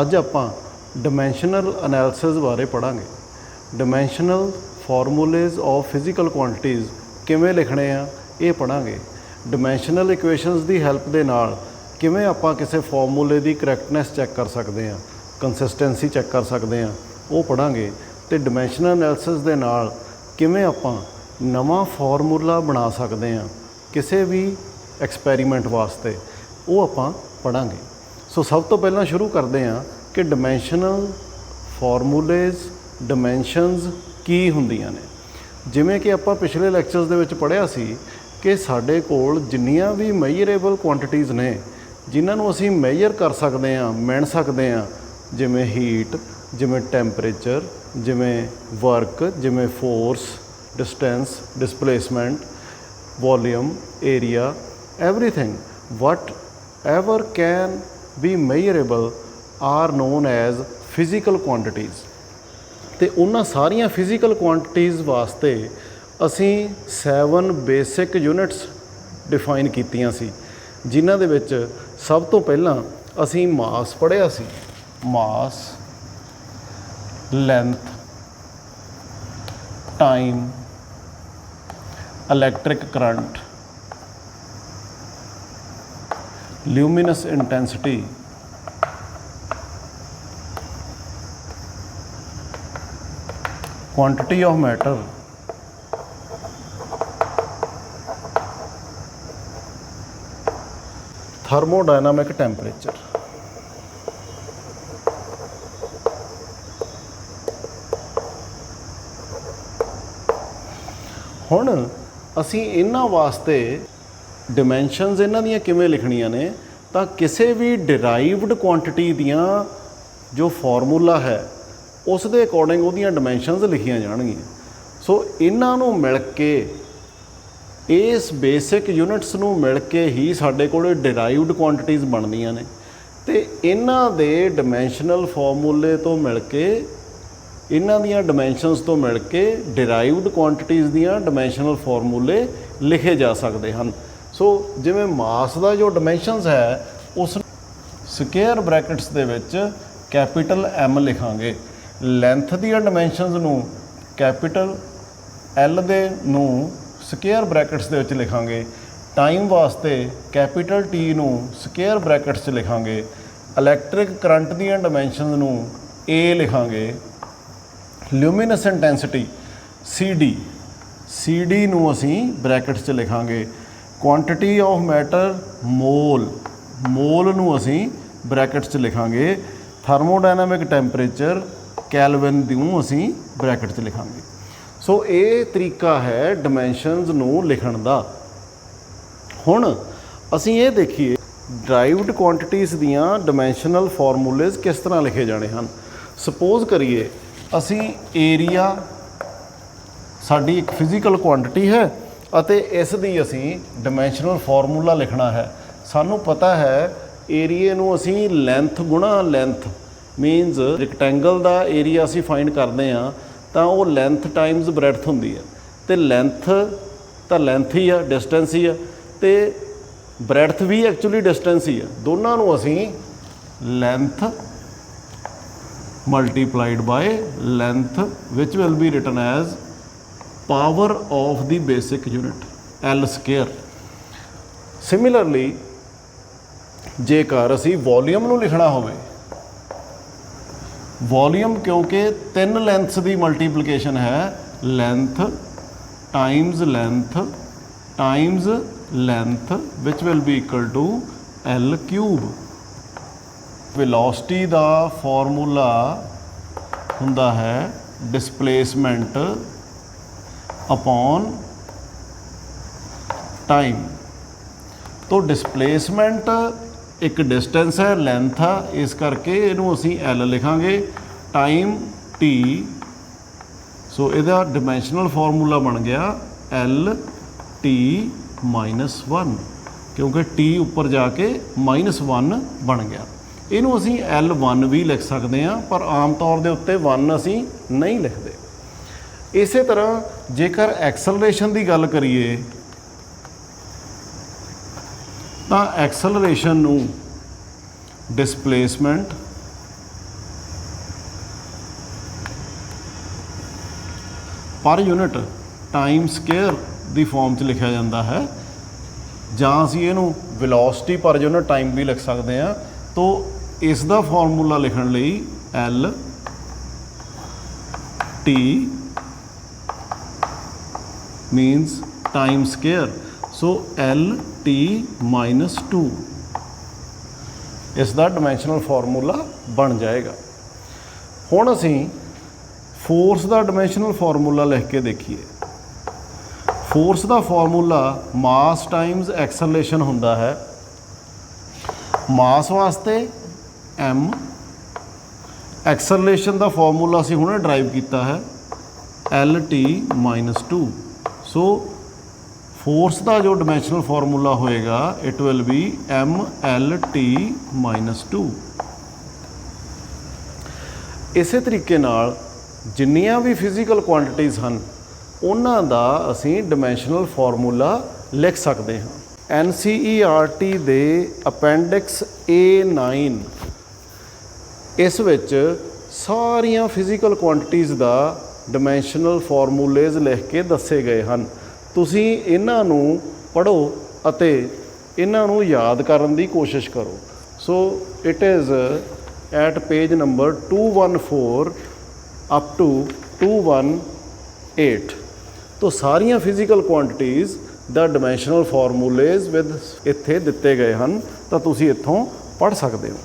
ਅੱਜ ਆਪਾਂ dimensional analysis ਬਾਰੇ ਪੜਾਂਗੇ। ਡਿਮੈਂਸ਼ਨਲ ਫਾਰਮੂਲੇਜ਼ ਆਫ ਫਿਜ਼ੀਕਲ ਕੁਆਂਟੀਜ਼ ਕਿਵੇਂ ਲਿਖਣੇ ਆ ਇਹ ਪੜਾਂਗੇ। ਡਿਮੈਂਸ਼ਨਲ ਇਕੁਏਸ਼ਨਸ ਦੀ ਹੈਲਪ ਦੇ ਨਾਲ ਕਿਵੇਂ ਆਪਾਂ ਕਿਸੇ ਫਾਰਮੂਲੇ ਦੀ ਕਰੈਕਟਨੈਸ ਚੈੱਕ ਕਰ ਸਕਦੇ ਆ, ਕੰਸਿਸਟੈਂਸੀ ਚੈੱਕ ਕਰ ਸਕਦੇ ਆ, ਉਹ ਪੜਾਂਗੇ। ਤੇ ਡਿਮੈਂਸ਼ਨਲ ਐਨਾਲਿਸਿਸ ਦੇ ਨਾਲ ਕਿਵੇਂ ਆਪਾਂ ਨਵਾਂ ਫਾਰਮੂਲਾ ਬਣਾ ਸਕਦੇ ਆ ਕਿਸੇ ਵੀ ਐਕਸਪੈਰੀਮੈਂਟ ਵਾਸਤੇ, ਉਹ ਆਪਾਂ ਪੜਾਂਗੇ। ਸੋ ਸਭ ਤੋਂ ਪਹਿਲਾਂ ਸ਼ੁਰੂ ਕਰਦੇ ਹਾਂ ਕਿ ਡਿਮੈਂਸ਼ਨਲ ਫਾਰਮੂਲੇਜ਼, ਡਿਮੈਂਸ਼ਨਸ ਕੀ ਹੁੰਦੀਆਂ ਨੇ। ਜਿਵੇਂ ਕਿ ਆਪਾਂ ਪਿਛਲੇ ਲੈਕਚਰਸ ਦੇ ਵਿੱਚ ਪੜ੍ਹਿਆ ਸੀ ਕਿ ਸਾਡੇ ਕੋਲ ਜਿੰਨੀਆਂ ਵੀ ਮੈਜ਼ਰੇਬਲ ਕੁਆਂਟੀਟੀਜ਼ ਨੇ ਜਿਨ੍ਹਾਂ ਨੂੰ ਅਸੀਂ ਮੈਜ਼ਰ ਕਰ ਸਕਦੇ ਹਾਂ, ਮਿਣ ਸਕਦੇ ਹਾਂ, ਜਿਵੇਂ ਹੀਟ, ਜਿਵੇਂ ਟੈਂਪਰੇਚਰ, ਜਿਵੇਂ ਵਰਕ, ਜਿਵੇਂ force, distance, displacement, volume, area, everything whatever can be measurable are known as physical quantities। ਤੇ ਉਹਨਾਂ ਸਾਰੀਆਂ ਫਿਜ਼ੀਕਲ ਕੁਆਂਟੀਟੀਜ਼ ਵਾਸਤੇ ਅਸੀਂ 7 ਬੇਸਿਕ ਯੂਨਿਟਸ ਡਿਫਾਈਨ ਕੀਤੀਆਂ ਸੀ, ਜਿਨ੍ਹਾਂ ਦੇ ਵਿੱਚ ਸਭ ਤੋਂ ਪਹਿਲਾਂ ਅਸੀਂ ਮਾਸ ਪੜ੍ਹਿਆ ਸੀ। Mass, length, time, electric current, luminous intensity, quantity of matter, thermodynamic temperature। ਹੁਣ ਅਸੀਂ ਇਹਨਾਂ ਵਾਸਤੇ ਡਿਮੈਂਸ਼ਨਸ ਇਹਨਾਂ ਦੀਆਂ ਕਿਵੇਂ ਲਿਖਣੀਆਂ ਨੇ, ਤਾਂ ਕਿਸੇ ਵੀ ਡਿਰਾਈਵਡ ਕੁਆਂਟੀਟੀ ਦੀਆਂ ਜੋ ਫਾਰਮੂਲਾ ਹੈ ਉਸ ਦੇ ਅਕੋਰਡਿੰਗ ਉਹਦੀਆਂ ਡਿਮੈਂਸ਼ਨਸ ਲਿਖੀਆਂ ਜਾਣਗੀਆਂ। ਸੋ ਇਹਨਾਂ ਨੂੰ ਮਿਲ ਕੇ, ਇਸ ਬੇਸਿਕ ਯੂਨਿਟਸ ਨੂੰ ਮਿਲ ਕੇ ਹੀ ਸਾਡੇ ਕੋਲ ਡਿਰਾਈਵਡ ਕੁਆਂਟੀਟੀਜ਼ ਬਣਦੀਆਂ ਨੇ। ਤੇ ਇਹਨਾਂ ਦੇ ਡਿਮੈਂਸ਼ਨਲ ਫਾਰਮੂਲੇ ਤੋਂ ਮਿਲ ਕੇ, ਇਹਨਾਂ ਦੀਆਂ ਡਿਮੈਂਸ਼ਨਸ ਤੋਂ ਮਿਲ ਕੇ ਡਿਰਾਈਵਡ ਕੁਆਂਟੀਟੀਜ਼ ਦੀਆਂ ਡਿਮੈਂਸ਼ਨਲ ਫਾਰਮੂਲੇ ਲਿਖੇ ਜਾ ਸਕਦੇ ਹਨ। ਸੋ ਜਿਵੇਂ ਮਾਸ ਦਾ ਜੋ ਡਿਮੈਂਸ਼ਨਸ ਹੈ ਉਸ ਸਕੁਏਅਰ ਬ੍ਰੈਕਟਸ ਦੇ ਵਿੱਚ ਕੈਪੀਟਲ M ਲਿਖਾਂਗੇ। ਲੈਂਥ ਦੀਆਂ ਡਿਮੈਂਸ਼ਨਸ ਨੂੰ ਕੈਪੀਟਲ L ਦੇ ਨੂੰ ਸਕੁਏਅਰ ਬ੍ਰੈਕਟਸ ਦੇ ਵਿੱਚ ਲਿਖਾਂਗੇ। ਟਾਈਮ ਵਾਸਤੇ ਕੈਪੀਟਲ T ਨੂੰ ਸਕੁਏਅਰ ਬ੍ਰੈਕਟਸ 'ਚ ਲਿਖਾਂਗੇ। ਇਲੈਕਟ੍ਰਿਕ ਕਰੰਟ ਦੀਆਂ ਡਿਮੈਂਸ਼ਨਸ ਨੂੰ A ਲਿਖਾਂਗੇ। ਲਿਊਮੀਨਸ ਇੰਟੈਂਸਿਟੀ CD ਨੂੰ ਅਸੀਂ ਬ੍ਰੈਕਟਸ 'ਚ ਲਿਖਾਂਗੇ। ਕੁਆਂਟਿਟੀ ਆਫ ਮੈਟਰ ਮੋਲ ਨੂੰ ਅਸੀਂ ਬ੍ਰੈਕਟਸ 'ਚ ਲਿਖਾਂਗੇ। ਥਰਮੋਡਾਇਨਾਮਿਕ ਟੈਂਪਰੇਚਰ ਕੈਲਵਿਨ ਨੂੰ ਅਸੀਂ ਬ੍ਰੈਕਟ 'ਚ ਲਿਖਾਂਗੇ। ਸੋ ਇਹ ਤਰੀਕਾ ਹੈ ਡਿਮੈਂਸ਼ਨਸ ਨੂੰ ਲਿਖਣ ਦਾ। ਹੁਣ ਅਸੀਂ ਇਹ ਦੇਖੀਏ ਡਰਾਈਵਡ ਕੁਆਂਟੀਟੀਜ਼ ਦੀਆਂ ਡਿਮੈਂਸ਼ਨਲ ਫਾਰਮੂਲੇਜ਼ ਕਿਸ ਤਰ੍ਹਾਂ ਲਿਖੇ ਜਾਣੇ ਹਨ। ਸਪੋਜ਼ ਕਰੀਏ ਅਸੀਂ ਏਰੀਆ ਸਾਡੀ ਇੱਕ ਫਿਜ਼ੀਕਲ ਕੁਆਂਟਿਟੀ ਹੈ ਅਤੇ ਇਸ ਦੀ ਅਸੀਂ ਡਿਮੈਂਸ਼ਨਲ ਫਾਰਮੂਲਾ ਲਿਖਣਾ ਹੈ। ਸਾਨੂੰ ਪਤਾ ਹੈ ਏਰੀਏ ਨੂੰ ਅਸੀਂ ਲੈਂਥ ਗੁਣਾ ਲੈਂਥ ਮੀਨਸ ਰੈਕਟੈਂਗਲ ਦਾ ਏਰੀਆ ਅਸੀਂ ਫਾਈਂਡ ਕਰਦੇ ਹਾਂ ਤਾਂ ਉਹ ਲੈਂਥ ਟਾਈਮਸ ਬ੍ਰੈਡਥ ਹੁੰਦੀ ਹੈ। ਅਤੇ ਲੈਂਥ ਤਾਂ ਲੈਂਥ ਹੀ ਆ, ਡਿਸਟੈਂਸ ਹੀ ਆ, ਅਤੇ ਬ੍ਰੈਡਥ ਵੀ ਐਕਚੁਅਲੀ ਡਿਸਟੈਂਸ ਹੀ ਆ। ਦੋਨਾਂ ਨੂੰ ਅਸੀਂ length multiplied by length which will be written as power of the basic unit L square. Similarly ਜੇਕਰ ਅਸੀਂ ਵੋਲੀਅਮ ਨੂੰ ਲਿਖਣਾ ਹੋਵੇ, ਵੋਲੀਅਮ ਕਿਉਂਕਿ 3 ਲੈਂਥਸ ਦੀ ਮਲਟੀਪਲੀਕੇਸ਼ਨ ਹੈ, length times length which will be equal to L cube. Velocity ਦਾ formula ਹੁੰਦਾ ਹੈ ਡਿਸਪਲੇਸਮੈਂਟ अपॉन टाइम। तो डिसप्लेसमेंट एक डिस्टेंस है, लेंथ है, इस करके इनू असी L लिखांगे। टाइम T, सो इहदा डिमेंशनल फार्मूला बन गया LT-1 क्योंकि T उपर जाके -1 बन गया। इनू असी L1 भी लिख सकते हैं, पर आम तौर के उत्ते 1 असी नहीं लिखते। इसे तरह जेकर एक्सलरेशन की गल करिए तो एक्सलरेशन नू डिसप्लेसमेंट ਪਰ ਯੂਨਿਟ ਟਾਈਮ ਸਕੇਅਰ ਦੀ ਫਾਰਮ 'ਚ ਲਿਖਿਆ ਜਾਂਦਾ ਹੈ, ਜਾਂ ਅਸੀਂ ਇਹਨੂੰ ਵੈਲੋਸਿਟੀ ਪਰ ਯੂਨਿਟ ਟਾਈਮ ਵੀ ਲਿਖ ਸਕਦੇ ਹਾਂ। ਤੋ ਇਸ ਦਾ ਫਾਰਮੂਲਾ ਲਿਖਣ ਲਈ L T means time square, so LT minus 2 ਇਸ ਦਾ ਡਿਮੈਂਸ਼ਨਲ ਫਾਰਮੂਲਾ ਬਣ ਜਾਏਗਾ। ਹੁਣ ਅਸੀਂ ਫੋਰਸ ਦਾ ਡਿਮੈਂਸ਼ਨਲ ਫਾਰਮੂਲਾ ਲਿਖ ਕੇ ਦੇਖੀਏ। ਫੋਰਸ ਦਾ ਫਾਰਮੂਲਾ ਮਾਸ ਟਾਈਮਸ ਐਕਸਲਰੇਸ਼ਨ ਹੁੰਦਾ ਹੈ। ਮਾਸ ਵਾਸਤੇ m, ਐਕਸਲਰੇਸ਼ਨ ਦਾ ਫਾਰਮੂਲਾ ਅਸੀਂ ਹੁਣੇ ਡਰਾਈਵ ਕੀਤਾ ਹੈ LT minus 2। ਸੋ ਫੋਰਸ ਦਾ ਜੋ ਡਿਮੈਂਸ਼ਨਲ ਫਾਰਮੂਲਾ ਹੋਏਗਾ it will be MLT minus 2। ਇਸੇ ਤਰੀਕੇ ਨਾਲ ਜਿੰਨੀਆਂ ਵੀ ਫਿਜ਼ੀਕਲ ਕੁਆਂਟੀਟੀਜ਼ ਹਨ ਉਹਨਾਂ ਦਾ ਅਸੀਂ ਡਿਮੈਂਸ਼ਨਲ ਫਾਰਮੂਲਾ ਲਿਖ ਸਕਦੇ ਹਾਂ। NCERT ਦੇ ਅਪੈਂਡਿਕਸ A9 ਇਸ ਵਿੱਚ ਸਾਰੀਆਂ ਫਿਜ਼ੀਕਲ ਕੁਆਂਟੀਟੀਜ਼ ਦਾ ਡਿਮੈਂਸ਼ਨਲ ਫਾਰਮੂਲੇਜ਼ ਲਿਖ ਕੇ ਦੱਸੇ ਗਏ ਹਨ। ਤੁਸੀਂ ਇਹਨਾਂ ਨੂੰ ਪੜ੍ਹੋ ਅਤੇ ਇਹਨਾਂ ਨੂੰ ਯਾਦ ਕਰਨ ਦੀ ਕੋਸ਼ਿਸ਼ ਕਰੋ। So it is at page number 214 up to 218 ਤੋਂ ਸਾਰੀਆਂ ਫਿਜ਼ੀਕਲ ਕੁਆਂਟੀਟੀਜ਼ ਦਾ ਡਿਮੈਂਸ਼ਨਲ ਫਾਰਮੂਲੇਜ਼ ਵਿਦ ਇੱਥੇ ਦਿੱਤੇ ਗਏ ਹਨ, ਤਾਂ ਤੁਸੀਂ ਇੱਥੋਂ ਪੜ੍ਹ ਸਕਦੇ ਹੋ।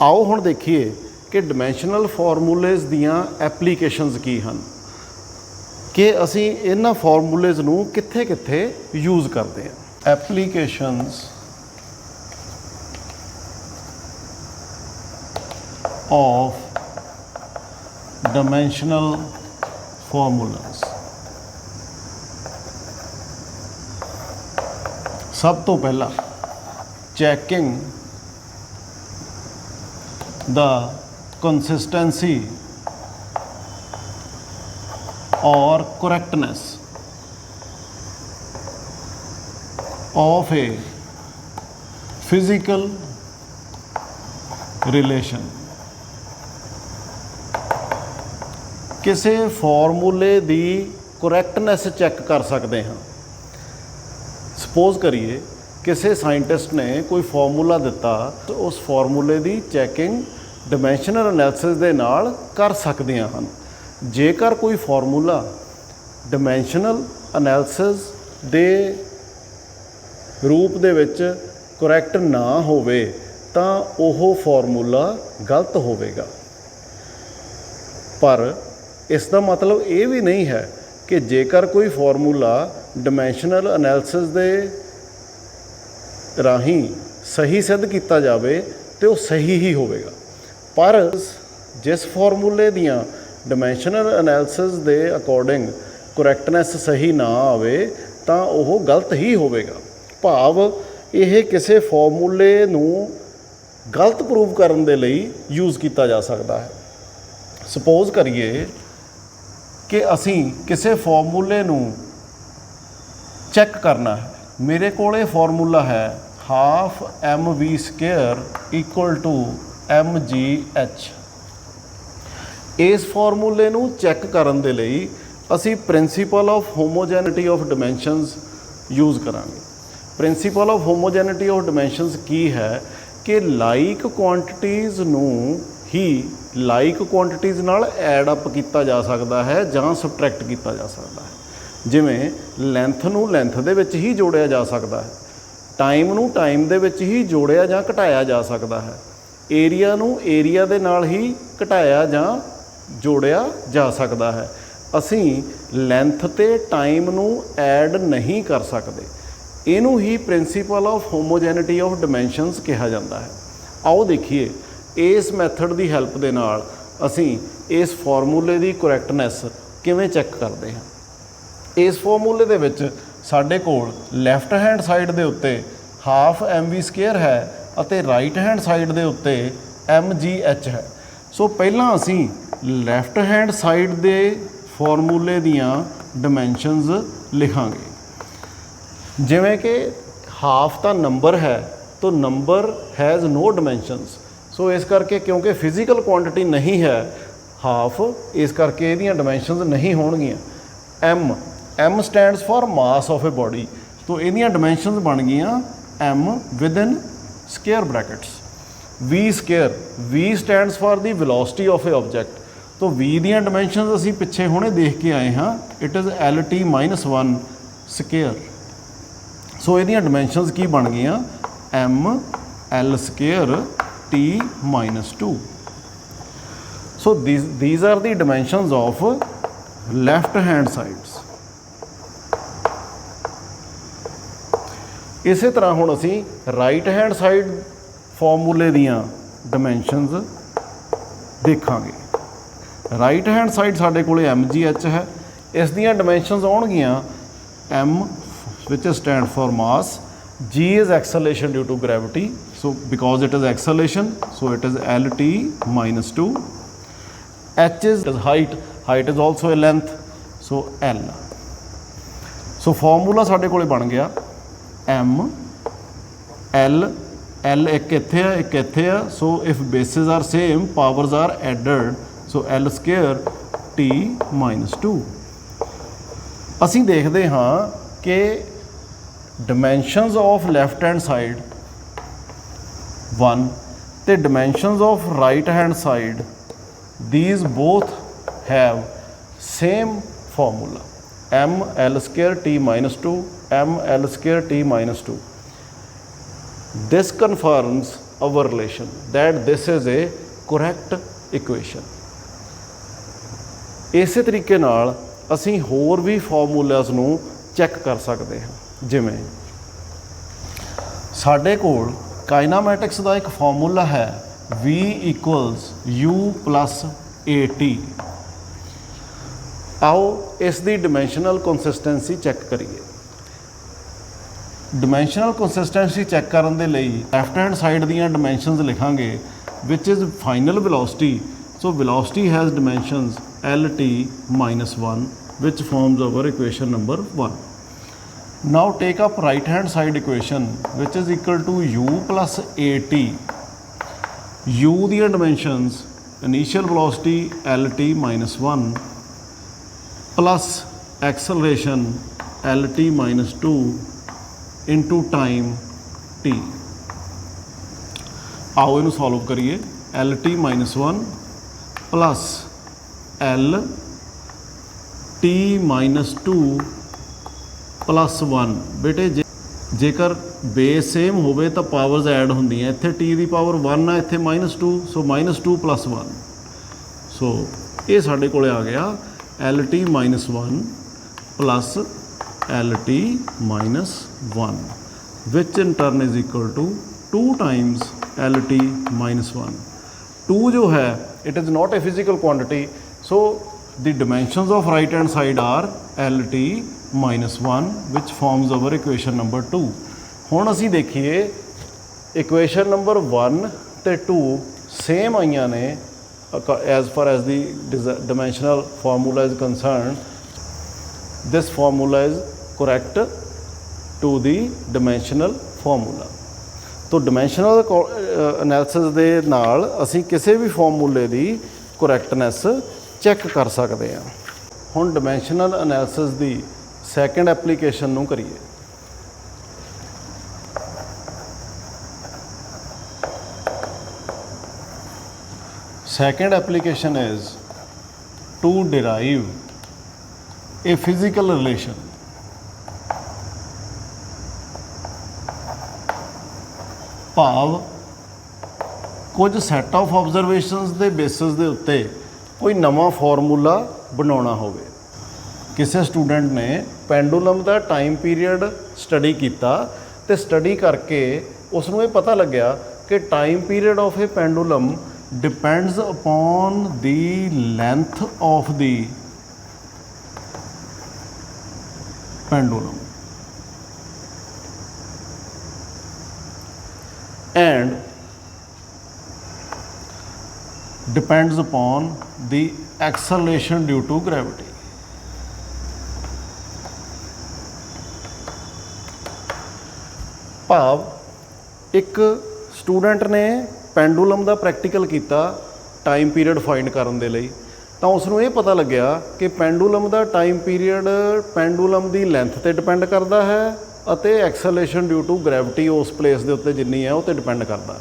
ਆਓ ਹੁਣ ਦੇਖੀਏ ਕਿ ਡਿਮੈਂਸ਼ਨਲ ਫਾਰਮੂਲੇਜ਼ ਦੀਆਂ ਐਪਲੀਕੇਸ਼ਨਸ ਕੀ ਹਨ, ਕਿ ਅਸੀਂ ਇਹਨਾਂ ਫਾਰਮੂਲੇਜ਼ ਨੂੰ ਕਿੱਥੇ ਕਿੱਥੇ ਯੂਜ਼ ਕਰਦੇ ਹਾਂ। Applications of dimensional formulas। सब तो पहला checking the consistency or correctness of a physical relation। ਕਿਸੇ ਫਾਰਮੂਲੇ ਦੀ ਕਰੈਕਟਨੈਸ ਚੈੱਕ ਕਰ ਸਕਦੇ ਹਾਂ। ਸਪੋਜ਼ ਕਰੀਏ ਕਿਸੇ ਸਾਇੰਟਿਸਟ ਨੇ ਕੋਈ ਫਾਰਮੂਲਾ ਦਿੱਤਾ ਤਾਂ ਉਸ ਫਾਰਮੂਲੇ ਦੀ ਚੈਕਿੰਗ ਡਿਮੈਂਸ਼ਨਲ ਐਨਾਲਿਸਿਸ ਦੇ ਨਾਲ ਕਰ ਸਕਦੀਆਂ ਹਨ। ਜੇਕਰ ਕੋਈ ਫਾਰਮੂਲਾ ਡਿਮੈਂਸ਼ਨਲ ਐਨਾਲਿਸਿਸ ਦੇ ਰੂਪ ਦੇ ਵਿੱਚ ਕਰੈਕਟ ਨਾ ਹੋਵੇ ਤਾਂ ਉਹ ਫਾਰਮੂਲਾ ਗਲਤ ਹੋਵੇਗਾ। ਪਰ ਇਸ ਦਾ ਮਤਲਬ ਇਹ ਵੀ ਨਹੀਂ ਹੈ ਕਿ ਜੇਕਰ ਕੋਈ ਫਾਰਮੂਲਾ ਡਿਮੈਂਸ਼ਨਲ ਐਨਾਲਿਸਿਸ ਦੇ ਰਾਹੀਂ ਸਹੀ ਸਿੱਧ ਕੀਤਾ ਜਾਵੇ ਤੇ ਉਹ ਸਹੀ ਹੀ ਹੋਵੇਗਾ। ਪਰ ਜਿਸ ਫਾਰਮੂਲੇ ਦੀਆਂ ਡਿਮੈਂਸ਼ਨਲ ਐਨਾਲਿਸਿਸ ਦੇ ਅਕੋਰਡਿੰਗ ਕਰੈਕਟਨੈਸ ਸਹੀ ਨਾ ਆਵੇ ਤਾਂ ਉਹ ਗਲਤ ਹੀ ਹੋਵੇਗਾ। ਭਾਵ ਇਹ ਕਿਸੇ ਫਾਰਮੂਲੇ ਨੂੰ ਗਲਤ ਪ੍ਰੂਵ ਕਰਨ ਦੇ ਲਈ ਯੂਜ਼ ਕੀਤਾ ਜਾ ਸਕਦਾ ਹੈ। ਸਪੋਜ਼ ਕਰੀਏ ਕਿ ਅਸੀਂ ਕਿਸੇ ਫਾਰਮੂਲੇ ਨੂੰ ਚੈੱਕ ਕਰਨਾ ਹੈ। ਮੇਰੇ ਕੋਲ ਇਹ ਫਾਰਮੂਲਾ ਹੈ half mv square equal to mgh। ਇਸ ਫਾਰਮੂਲੇ ਨੂੰ ਚੈੱਕ ਕਰਨ ਦੇ ਲਈ ਅਸੀਂ principle of homogeneity of dimensions use ਕਰਾਂਗੇ। Principle of homogeneity of dimensions ਕੀ ਹੈ ਕਿ ਲਾਈਕ ਕੁਆਂਟੀਟੀਜ਼ ਨੂੰ ਹੀ ਲਾਈਕ ਕੁਆਂਟੀਟੀਜ਼ ਨਾਲ ਐਡ ਅਪ ਕੀਤਾ ਜਾ ਸਕਦਾ ਹੈ ਜਾਂ ਸਬਟਰੈਕਟ ਕੀਤਾ ਜਾ ਸਕਦਾ ਹੈ। ਜਿਵੇਂ ਲੈਂਥ ਨੂੰ ਲੈਂਥ ਦੇ ਵਿੱਚ ਹੀ ਜੋੜਿਆ ਜਾ ਸਕਦਾ ਹੈ, ਟਾਈਮ ਨੂੰ ਟਾਈਮ ਦੇ ਵਿੱਚ ਹੀ ਜੋੜਿਆ ਜਾਂ ਘਟਾਇਆ ਜਾ ਸਕਦਾ ਹੈ, ਏਰੀਆ ਨੂੰ ਏਰੀਆ ਦੇ ਨਾਲ ਹੀ ਘਟਾਇਆ ਜਾਂ ਜੋੜਿਆ ਜਾ ਸਕਦਾ ਹੈ। ਅਸੀਂ ਲੈਂਥ ਤੇ ਟਾਈਮ ਨੂੰ ਐਡ ਨਹੀਂ ਕਰ ਸਕਦੇ। ਇਹਨੂੰ ਹੀ principal of homogeneity of dimensions ਕਿਹਾ ਜਾਂਦਾ ਹੈ। ਆਓ ਦੇਖੀਏ ਇਸ ਮੈਥਡ ਦੀ ਹੈਲਪ ਦੇ ਨਾਲ ਅਸੀਂ ਇਸ ਫਾਰਮੂਲੇ ਦੀ ਕਰੈਕਟਨੈਸ ਕਿਵੇਂ ਚੈੱਕ ਕਰਦੇ ਹਾਂ। ਇਸ ਫਾਰਮੂਲੇ ਦੇ ਵਿੱਚ ਸਾਡੇ ਕੋਲ ਲੈਫਟ ਹੈਂਡ ਸਾਈਡ ਦੇ ਉੱਤੇ ਹਾਫ mv ਸਕੁਏਅਰ ਹੈ ਅਤੇ ਰਾਈਟ ਹੈਂਡ ਸਾਈਡ ਦੇ ਉੱਤੇ mgh ਹੈ। ਸੋ ਪਹਿਲਾਂ ਅਸੀਂ ਲੈਫਟ ਹੈਂਡ ਸਾਈਡ ਦੇ ਫਾਰਮੂਲੇ ਦੀਆਂ ਡਿਮੈਂਸ਼ਨਸ ਲਿਖਾਂਗੇ। ਜਿਵੇਂ ਕਿ ਹਾਫ ਤਾਂ ਨੰਬਰ ਹੈ ਤਾਂ ਨੰਬਰ ਹੈਜ਼ ਨੋ ਡਿਮੈਂਸ਼ਨਸ। ਸੋ ਇਸ ਕਰਕੇ ਕਿਉਂਕਿ ਫਿਜ਼ੀਕਲ ਕੁਆਂਟਿਟੀ ਨਹੀਂ ਹੈ, ਹਾਫ, ਇਸ ਕਰਕੇ ਇਹਦੀਆਂ ਡਾਇਮੈਂਸ਼ਨਸ ਨਹੀਂ ਹੋਣਗੀਆਂ। M stands for mass of a body, तो ਇਹਦੀਆਂ ਡਾਇਮੈਂਸ਼ਨਸ ਬਣ ਗਈਆਂ m within square brackets. v square, v stands for the velocity of A object, तो v ਦੀਆਂ ਡਾਇਮੈਂਸ਼ਨਸ ਅਸੀਂ ਪਿੱਛੇ ਹੁਣੇ ਦੇਖ ਕੇ ਆਏ ਹਾਂ, ਇਟ ਇਜ਼ LT-1 ਸਕੁਅਰ। ਸੋ ਇਹਦੀਆਂ ਡਾਇਮੈਂਸ਼ਨਸ ਕੀ ਬਣ ਗਈਆਂ, m l square t-2। So these are the dimensions of left hand sides। ਇਸੇ ਤਰ੍ਹਾਂ ਹੁਣ ਅਸੀਂ ਰਾਈਟ ਹੈਂਡ ਸਾਈਡ ਫਾਰਮੂਲੇ ਦੀਆਂ ਡਾਇਮੈਂਸ਼ਨਸ ਦੇਖਾਂਗੇ। ਰਾਈਟ ਹੈਂਡ ਸਾਈਡ ਸਾਡੇ ਕੋਲ mgh ਹੈ, ਇਸ ਦੀਆਂ ਡਾਇਮੈਂਸ਼ਨਸ ਆਉਣਗੀਆਂ m which stands for mass, g is acceleration due to gravity, so because it is acceleration, so it is LT-2, h is height, height is also a length, so l। so formula ਸਾਡੇ ਕੋਲੇ ਬਣ ਗਿਆ m l, l ਇੱਕ ਇੱਥੇ ਆ ਇੱਕ ਇੱਥੇ ਆ, so if bases are same powers are added, so l square t-2। ਅਸੀਂ ਦੇਖਦੇ ਹਾਂ ਕਿ dimensions of left hand side 1 ਤੇ dimensions of right hand side, these both have same formula, m l square t-2, m l square t-2। this confirms our relation that this is a correct equation। ਇਸੇ ਤਰੀਕੇ ਨਾਲ ਅਸੀਂ ਹੋਰ ਵੀ ਫਾਰਮੂਲਾਸ ਨੂੰ check ਕਰ ਸਕਦੇ ਹਾਂ, ਜਿਵੇਂ ਸਾਡੇ ਕੋਲ ਕਾਈਨਾਮੈਟਿਕਸ ਦਾ ਇੱਕ ਫਾਰਮੂਲਾ ਹੈ v = u + at। ਆਓ ਇਸ ਦੀ ਡਿਮੈਂਸ਼ਨਲ ਕੰਸਿਸਟੈਂਸੀ ਚੈੱਕ ਕਰੀਏ। ਡਿਮੈਂਸ਼ਨਲ ਕੰਸਿਸਟੈਂਸੀ ਚੈੱਕ ਕਰਨ ਦੇ ਲਈ ਲੈਫਟ ਹੈਂਡ ਸਾਈਡ ਦੀਆਂ ਡਿਮੈਂਸ਼ਨਸ ਲਿਖਾਂਗੇ, which is final velocity. So velocity has dimensions LT-1, which forms our equation number 1। now take up right hand side equation which is equal to u + at। u ਦੀਆਂ dimensions initial velocity LT-1 plus acceleration LT-2 into time t। आओ ਇਹਨੂੰ solve ਕਰੀਏ। LT-1 plus l t-2 + 1। ਬੇਟੇ ਜੇਕਰ base same ਹੋਵੇ ਤਾਂ powers add ਹੁੰਦੀਆਂ, ਇੱਥੇ t ਦੀ ਪਾਵਰ 1 ਆ, ਇੱਥੇ -2, ਸੋ -2 + 1। ਸੋ ਇਹ ਸਾਡੇ ਕੋਲੇ ਆ ਗਿਆ LT-1 plus LT-1, which in turn is equal to 2 times LT-1। 2 जो है it is not a physical quantity, so the dimensions of right hand side are LT-1, which forms our equation number 2। ਹੁਣ ਅਸੀਂ ਦੇਖੀਏ equation number 1 ਤੇ 2 same ਆਈਆਂ ਨੇ as far as the dimensional formula is concerned। this formula is correct to the dimensional formula। तो dimensional analysis ਦੇ ਨਾਲ ਅਸੀਂ ਕਿਸੇ ਵੀ ਫਾਰਮੂਲੇ ਦੀ correctness ਚੈੱਕ ਕਰ ਸਕਦੇ ਹਾਂ। ਹੁਣ dimensional analysis ਦੀ ਸੈਕੰਡ ਐਪਲੀਕੇਸ਼ਨ ਨੂੰ ਕਰੀਏ। Second application is to derive a physical relation। ਭਾਵ ਕੁਝ ਸੈਟ ਆਫ ਆਬਜ਼ਰਵੇਸ਼ਨਸ ਦੇ ਬੇਸਿਸ ਦੇ ਉੱਤੇ ਕੋਈ ਨਵਾਂ ਫਾਰਮੂਲਾ ਬਣਾਉਣਾ ਹੋਵੇ। ਕਿਸੇ ਸਟੂਡੈਂਟ ਨੇ ਪੈਂਡੂਲਮ ਦਾ ਟਾਈਮ ਪੀਰੀਅਡ ਸਟੱਡੀ ਕੀਤਾ ਤੇ ਸਟੱਡੀ ਕਰਕੇ ਉਸ ਨੂੰ ਇਹ ਪਤਾ ਲੱਗਿਆ ਕਿ time period of A pendulum depends upon the length of the pendulum and depends upon the acceleration due to gravity। ਭਾਵ ਇੱਕ ਸਟੂਡੈਂਟ ਨੇ ਪੈਂਡੂਲਮ ਦਾ ਪ੍ਰੈਕਟੀਕਲ ਕੀਤਾ ਟਾਈਮ ਪੀਰੀਅਡ ਫਾਈਂਡ ਕਰਨ ਦੇ ਲਈ, ਤਾਂ ਉਸ ਨੂੰ ਇਹ ਪਤਾ ਲੱਗਿਆ ਕਿ ਪੈਂਡੂਲਮ ਦਾ ਟਾਈਮ ਪੀਰੀਅਡ ਪੈਂਡੂਲਮ ਦੀ ਲੈਂਥ ਤੇ ਡਿਪੈਂਡ ਕਰਦਾ ਹੈ ਅਤੇ ਐਕਸਲੇਸ਼ਨ ਡਿਊ ਟੂ ਗ੍ਰੈਵਿਟੀ ਉਸ ਪਲੇਸ ਦੇ ਉੱਤੇ ਜਿੰਨੀ ਹੈ ਉਹ ਤੇ ਡਿਪੈਂਡ ਕਰਦਾ।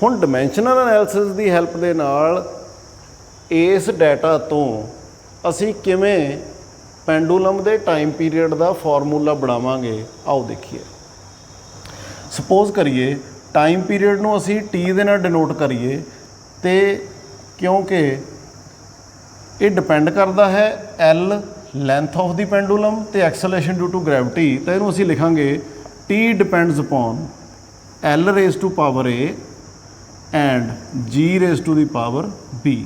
ਹੁਣ ਡਿਮੈਂਸ਼ਨਲ ਐਨਾਲਿਸਿਸ ਦੀ ਹੈਲਪ ਦੇ ਨਾਲ ਇਸ ਡਾਟਾ ਤੋਂ ਅਸੀਂ ਕਿਵੇਂ ਪੈਂਡੂਲਮ ਦੇ ਟਾਈਮ ਪੀਰੀਅਡ ਦਾ ਫਾਰਮੂਲਾ ਬਣਾਵਾਂਗੇ, ਆਓ ਦੇਖੀਏ। ਸਪੋਜ਼ ਕਰੀਏ ਟਾਈਮ ਪੀਰੀਅਡ ਨੂੰ ਅਸੀਂ ਟੀ ਦੇ ਨਾਲ ਡਿਨੋਟ ਕਰੀਏ, ਤੇ ਕਿਉਂਕਿ ਇਹ ਡਿਪੈਂਡ ਕਰਦਾ ਹੈ L length of the pendulum ਤੇ ਐਕਸਲੇਸ਼ਨ ਡਿਊ ਟੂ ਗ੍ਰੈਵਿਟੀ, ਤਾਂ ਇਹਨੂੰ ਅਸੀਂ ਲਿਖਾਂਗੇ T depends upon L raise to power A and G raise to the power B.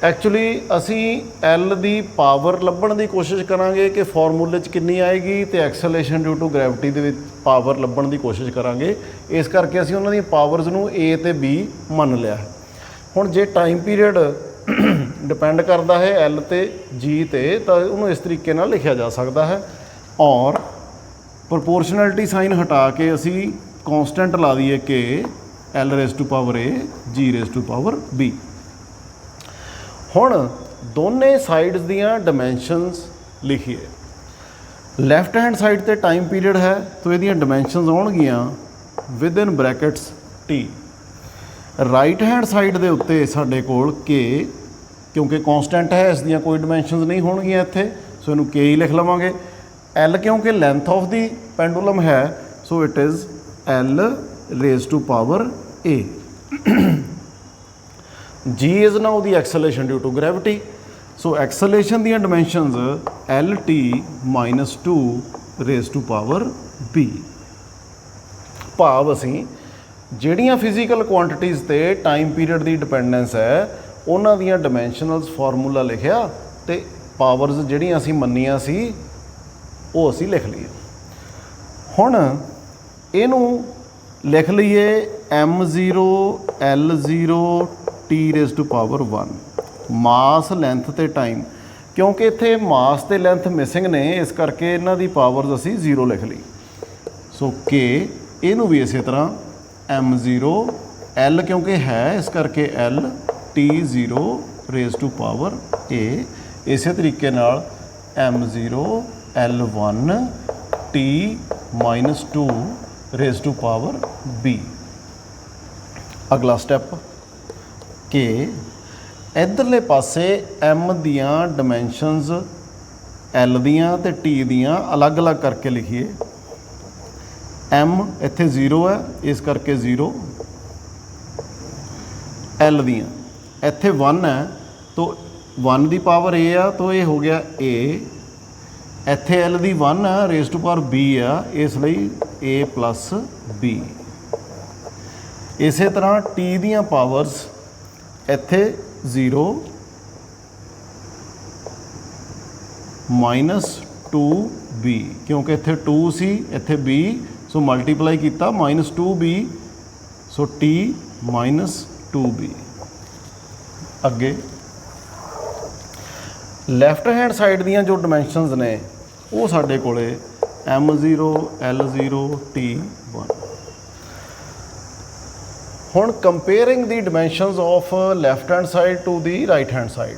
Actually ਅਸੀਂ ਐਲ ਦੀ ਪਾਵਰ ਲੱਭਣ ਦੀ ਕੋਸ਼ਿਸ਼ ਕਰਾਂਗੇ ਕਿ ਫਾਰਮੂਲੇ 'ਚ ਕਿੰਨੀ ਆਏਗੀ, ਤੇ ਐਕਸਲੇਸ਼ਨ ਡਿਊ ਟੂ ਗ੍ਰੈਵਿਟੀ ਦੇ ਵਿੱਚ ਪਾਵਰ ਲੱਭਣ ਦੀ ਕੋਸ਼ਿਸ਼ ਕਰਾਂਗੇ। ਇਸ ਕਰਕੇ ਅਸੀਂ ਉਹਨਾਂ ਦੀਆਂ ਪਾਵਰਸ ਨੂੰ ਏ ਤੇ ਬੀ ਮੰਨ ਲਿਆ। ਹੁਣ ਜੇ ਟਾਈਮ ਪੀਰੀਅਡ ਡਿਪੈਂਡ ਕਰਦਾ ਹੈ ਐਲ ਤੇ ਜੀ ਤੇ, ਤਾਂ ਉਹਨੂੰ ਇਸ ਤਰੀਕੇ ਨਾਲ ਲਿਖਿਆ ਜਾ ਸਕਦਾ ਹੈ, ਔਰ ਪ੍ਰੋਪੋਰਸ਼ਨੈਲਿਟੀ ਸਾਈਨ ਹਟਾ ਕੇ ਅਸੀਂ ਕੌਂਸਟੈਂਟ ਲਾ ਦਈਏ ਕਿ ਐਲ ਰੇਜ਼ ਟੂ ਪਾਵਰ ਏ ਜੀ ਰੇਜ਼ ਟੂ ਪਾਵਰ ਬੀ। ਹੁਣ ਦੋਨੇ ਸਾਈਡਸ ਦੀਆਂ ਡਿਮੈਂਸ਼ਨਸ ਲਿਖੀਏ। ਲੈਫਟ ਹੈਂਡ ਸਾਈਡ ਤੇ ਟਾਈਮ ਪੀਰੀਅਡ ਹੈ, ਤਾਂ ਇਹਦੀਆਂ ਡਿਮੈਂਸ਼ਨਸ ਆਉਣਗੀਆਂ with in brackets T. Right hand side ਦੇ ਉੱਤੇ ਸਾਡੇ ਕੋਲ ਕੇ, ਕਿਉਂਕਿ ਕੌਂਸਟੈਂਟ ਹੈ ਇਸ ਦੀਆਂ ਕੋਈ ਡਿਮੈਂਸ਼ਨਸ ਨਹੀਂ ਹੋਣਗੀਆਂ ਇੱਥੇ, ਸੋ ਇਹਨੂੰ ਕੇ ਹੀ ਲਿਖ ਲਵਾਂਗੇ। ਐਲ ਕਿਉਂਕਿ ਲੈਂਥ ਆਫ ਦੀ ਪੈਂਡੂਲਮ ਹੈ, so it is L raise to power A. G is now the acceleration due to gravity. So acceleration ਦੀਆਂ dimensions LT minus 2 raised to power B। ਭਾਵ ਅਸੀਂ ਜਿਹੜੀਆਂ ਫਿਜ਼ੀਕਲ ਕੁਆਂਟੀਟੀਜ਼ ਤੇ time period ਦੀ dependence ਹੈ ਉਹਨਾਂ ਦੀਆਂ ਡਿਮੈਂਸ਼ਨਲਸ formula ਲਿਖਿਆ, ਤੇ ਪਾਵਰਸ ਜਿਹੜੀਆਂ ਅਸੀਂ ਮੰਨੀਆਂ ਸੀ ਉਹ ਅਸੀਂ ਲਿਖ ਲਈਏ। ਹੁਣ ਇਹਨੂੰ ਲਿਖ ਲਈਏ M0 L0 T raise to power 1। Mass, length ਤੇ ਟਾਈਮ, ਕਿਉਂਕਿ ਇੱਥੇ ਮਾਸ ਤੇ ਲੈਂਥ ਮਿਸਿੰਗ ਨੇ, ਇਸ ਕਰਕੇ ਇਹਨਾਂ ਦੀ ਪਾਵਰਸ ਅਸੀਂ 0 ਲਿਖ ਲਈ। ਸੋ ਕੇ ਇਹਨੂੰ ਵੀ ਇਸੇ ਤਰ੍ਹਾਂ M0 L ਕਿਉਂਕਿ ਹੈ ਇਸ ਕਰਕੇ L T0 raise to power A। ਇਸੇ ਤਰੀਕੇ ਨਾਲ M0 L1 T minus 2 raise to power B। ਅਗਲਾ ਸਟੈਪ ਕਿ ਇੱਧਰਲੇ ਪਾਸੇ M ਦੀਆਂ ਡਿਮੈਂਸ਼ਨਸ L ਦੀਆਂ ਤੇ T ਦੀਆਂ ਅਲੱਗ-ਅਲੱਗ ਕਰਕੇ ਲਿਖੀਏ। M ਇੱਥੇ 0 ਹੈ, ਇਸ ਕਰਕੇ 0। L ਦੀਆਂ ਇੱਥੇ 1 ਹੈ, ਤਾਂ 1 ਦੀ ਪਾਵਰ A ਆ, ਤਾਂ ਇਹ ਹੋ ਗਿਆ A। ਇੱਥੇ L ਦੀ 1 ਆ, ਰੇਜ਼ ਟੂ ਪਾਵਰ B ਆ, ਇਸ ਲਈ A ਪਲੱਸ B। ਇਸੇ ਤਰ੍ਹਾਂ T ਦੀਆਂ ਪਾਵਰਸ ਇੱਥੇ 0 ਮਾਈਨਸ 2B, ਕਿਉਂਕਿ ਇੱਥੇ 2 ਸੀ ਇੱਥੇ B, ਸੋ ਮਲਟੀਪਲਾਈ ਕੀਤਾ ਮਾਈਨਸ 2B, ਸੋ T ਮਾਈਨਸ 2B। ਅੱਗੇ ਲੈਫਟ ਹੈਂਡ ਸਾਈਡ ਦੀਆਂ ਜੋ ਡਿਮੈਂਸ਼ਨਸ ਨੇ ਉਹ ਸਾਡੇ ਕੋਲੇ M0 L0 T1। ਹੁਣ comparing the dimensions of left hand side to the right hand side.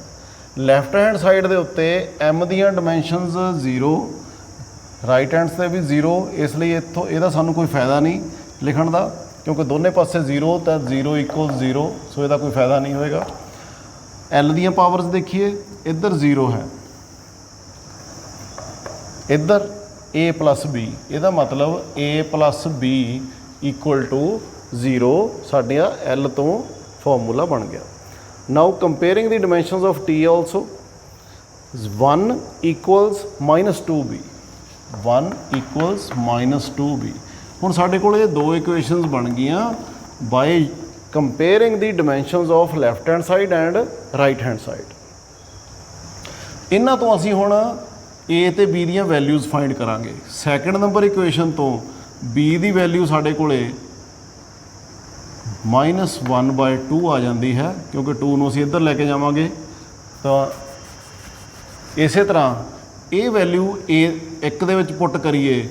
Left hand side ਦੇ ਉੱਤੇ M ਦੀਆਂ ਡਿਮੈਂਸ਼ਨਸ 0, ਰਾਈਟ ਹੈਂਡਸ 'ਤੇ ਵੀ 0, ਇਸ ਲਈ ਇੱਥੋਂ ਇਹਦਾ ਸਾਨੂੰ ਕੋਈ ਫਾਇਦਾ ਨਹੀਂ ਲਿਖਣ ਦਾ, ਕਿਉਂਕਿ ਦੋਨੇ ਪਾਸੇ 0 ਤਾਂ 0 ਇਕੁਅਲ 0, ਸੋ ਇਹਦਾ ਕੋਈ ਫਾਇਦਾ ਨਹੀਂ ਹੋਏਗਾ। L ਦੀਆਂ ਪਾਵਰਸ ਦੇਖੀਏ, ਇੱਧਰ 0 ਹੈ, ਇੱਧਰ A ਪਲੱਸ B, ਇਹਦਾ ਮਤਲਬ A plus B equal to 0 ਸਾਡੀਆਂ L ਤੋਂ ਫਾਰਮੂਲਾ ਬਣ ਗਿਆ। Now comparing the dimensions of T also 1 equals minus 2B, 1 equals minus 2B। ਹੁਣ ਸਾਡੇ ਕੋਲ ਇਹ ਦੋ ਇਕੁਏਸ਼ਨਸ ਬਣ ਗਈਆਂ by comparing the dimensions of left hand side and right hand side. ਇਹਨਾਂ ਤੋਂ ਅਸੀਂ ਹੁਣ A ਤੇ B ਦੀਆਂ ਵੈਲਿਊਜ਼ ਫਾਈਂਡ ਕਰਾਂਗੇ। ਸੈਕਿੰਡ ਨੰਬਰ ਇਕੁਏਸ਼ਨ ਤੋਂ B ਦੀ ਵੈਲਿਊ ਸਾਡੇ ਕੋਲੇ -1/2 ਆ ਜਾਂਦੀ ਹੈ, ਕਿਉਂਕਿ 2 ਨੂੰ ਅਸੀਂ ਇੱਧਰ ਲੈ ਕੇ ਜਾਵਾਂਗੇ। ਤਾਂ ਇਸੇ ਤਰ੍ਹਾਂ ਇਹ ਵੈਲਿਊ A1 ਦੇ ਵਿੱਚ ਪੁੱਟ ਕਰੀਏ,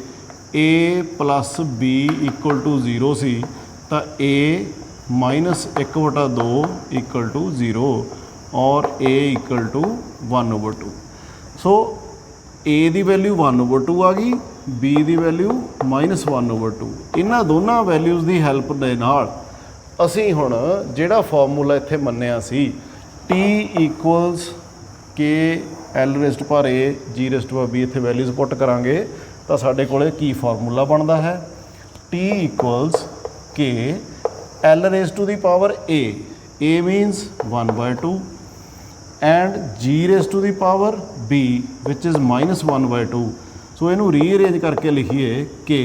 A plus B equal to 0 ਸੀ, ਤਾਂ A -1/2 ਇਕੁਅਲ ਟੂ 0। और a equal to 1/2। So a ਦੀ ਵੈਲਿਊ 1/2 ਆ ਗਈ, b ਦੀ ਵੈਲਿਊ -1/2। ਇਹਨਾਂ ਦੋਨਾਂ ਵੈਲਿਊਜ਼ ਦੀ ਹੈਲਪ ਦੇ ਨਾਲ ਅਸੀਂ ਹੁਣ ਜਿਹੜਾ ਫਾਰਮੂਲਾ ਇੱਥੇ ਮੰਨਿਆ ਸੀ t equals k l raised power a g raised power b ਇੱਥੇ ਵੈਲਿਊਜ਼ ਪੁੱਟ ਕਰਾਂਗੇ ਤਾਂ ਸਾਡੇ ਕੋਲੇ ਕੀ ਫਾਰਮੂਲਾ ਬਣਦਾ ਹੈ t equals k l raised to the power a means 1/2 and g raised to the power b which is -1/2। ਸੋ ਇਹਨੂੰ ਰੀਅਰੇਂਜ ਕਰਕੇ ਲਿਖੀਏ ਕਿ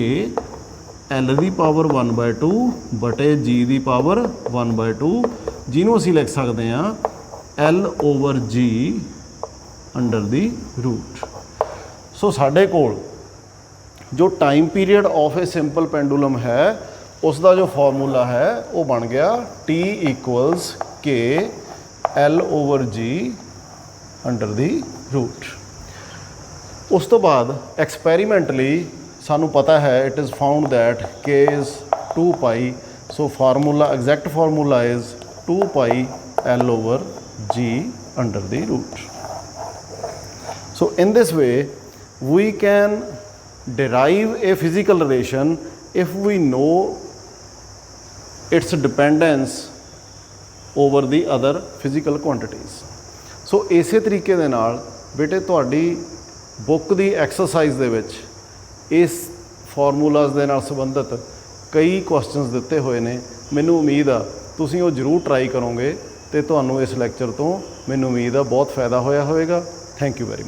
l ਦੀ ਪਾਵਰ 1/2 ਬਟੇ g ਦੀ ਪਾਵਰ 1/2, ਜਿਹਨੂੰ ਅਸੀਂ ਲਿਖ ਸਕਦੇ ਹਾਂ l/g ਅੰਡਰ ਦੀ ਰੂਟ। ਸੋ ਸਾਡੇ ਕੋਲ ਜੋ time period of A simple pendulum ਹੈ ਉਸ ਦਾ ਜੋ ਫਾਰਮੂਲਾ ਹੈ ਉਹ ਬਣ ਗਿਆ t equals k l/g under the root. ਉਸ ਤੋਂ ਬਾਅਦ ਐਕਸਪੈਰੀਮੈਂਟਲੀ ਸਾਨੂੰ ਪਤਾ ਹੈ it is found that k is 2 pi. So formula exact formula is 2 pi l/g under the root. So in this way we can derive a physical relation if we know its dependence over the other physical quantities। ਸੋ ਇਸੇ ਤਰੀਕੇ ਦੇ ਨਾਲ ਬੇਟੇ ਤੁਹਾਡੀ book ਦੀ exercise ਦੇ ਵਿੱਚ ਇਸ formulas ਦੇ ਨਾਲ ਸੰਬੰਧਿਤ ਕਈ ਕੁਐਸਚਨਸ ਦਿੱਤੇ ਹੋਏ ਨੇ। ਮੈਨੂੰ ਉਮੀਦ ਆ ਤੁਸੀਂ ਉਹ ਜ਼ਰੂਰ ਟਰਾਈ ਕਰੋਗੇ ਅਤੇ ਤੁਹਾਨੂੰ ਇਸ ਲੈਕਚਰ ਤੋਂ ਮੈਨੂੰ ਉਮੀਦ ਆ ਬਹੁਤ ਫਾਇਦਾ ਹੋਇਆ ਹੋਵੇਗਾ। Thank you very much.